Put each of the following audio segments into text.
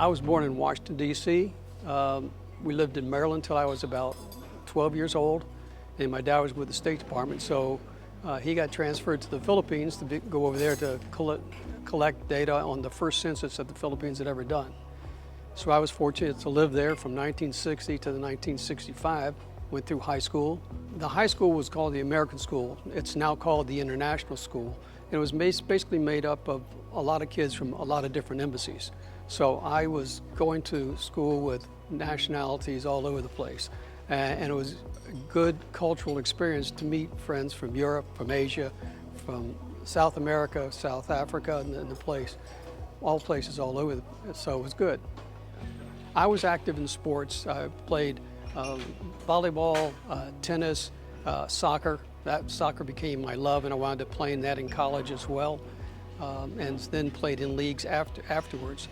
I was born in Washington, D.C. We lived in Maryland until I was about 12 years old, and my dad was with the State Department, so he got transferred to the Philippines to go over there to collect data on the first census that the Philippines had ever done. So I was fortunate to live there from 1960 to the 1965, went through high school. The high school was called the American School. It's now called the International School. And it was basically made up of a lot of kids from a lot of different embassies. So I was going to school with nationalities all over the place. And it was a good cultural experience to meet friends from Europe, from Asia, from South America, South Africa, and the place, all places all over. So it was good. I was active in sports. I played volleyball, tennis, soccer. That soccer became my love, and I wound up playing that in college as well, and then played in leagues afterwards.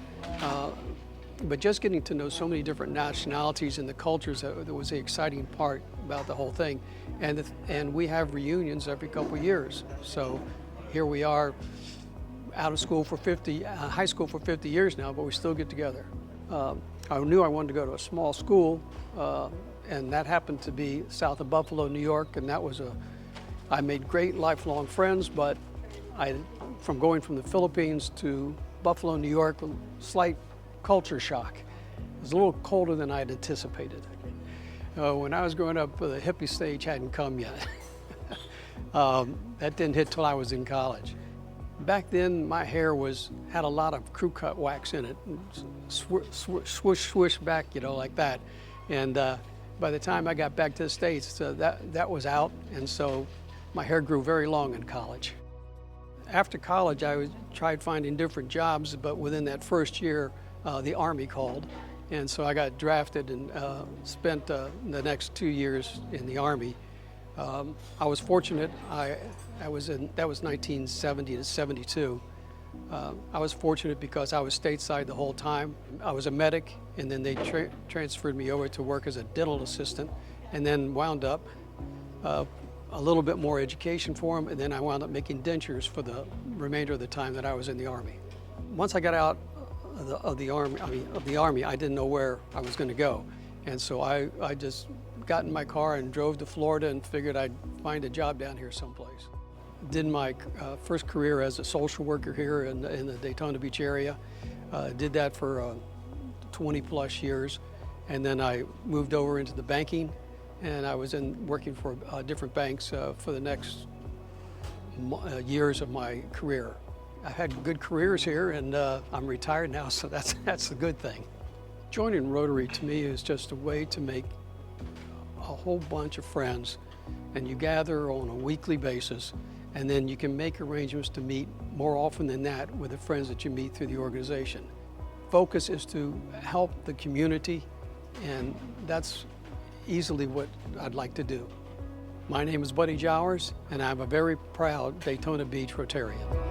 But just getting to know so many different nationalities and the cultures, that was the exciting part about the whole thing. And we have reunions every couple of years. So here we are, out of school for high school for 50 years now, but we still get together. I knew I wanted to go to a small school, and that happened to be south of Buffalo, New York, and I made great lifelong friends, but from going from the Philippines to Buffalo, New York, a slight culture shock. It was a little colder than I had anticipated. When I was growing up, the hippie stage hadn't come yet. That didn't hit till I was in college. Back then, my hair had a lot of crew cut wax in it, swish, swish back, like that. And by the time I got back to the States, that was out, and so my hair grew very long in college. After college, I tried finding different jobs, but within that first year, the Army called, and so I got drafted and spent the next 2 years in the Army. I was fortunate. That was 1970 to 72. I was fortunate because I was stateside the whole time. I was a medic, and then they transferred me over to work as a dental assistant, and then wound up a little bit more education for them, and then I wound up making dentures for the remainder of the time that I was in the Army. Once I got out of the Army, I didn't know where I was going to go, and so I just got in my car and drove to Florida and figured I'd find a job down here someplace. Did my first career as a social worker here in the Daytona Beach area. Did that for 20 plus years, and then I moved over into the banking, and I was working for different banks for the next years of my career. I've had good careers here, and I'm retired now, so that's a good thing. Joining Rotary to me is just a way to make a whole bunch of friends, and you gather on a weekly basis, and then you can make arrangements to meet more often than that with the friends that you meet through the organization. Focus is to help the community, and that's easily what I'd like to do. My name is Buddy Jowers, and I'm a very proud Daytona Beach Rotarian.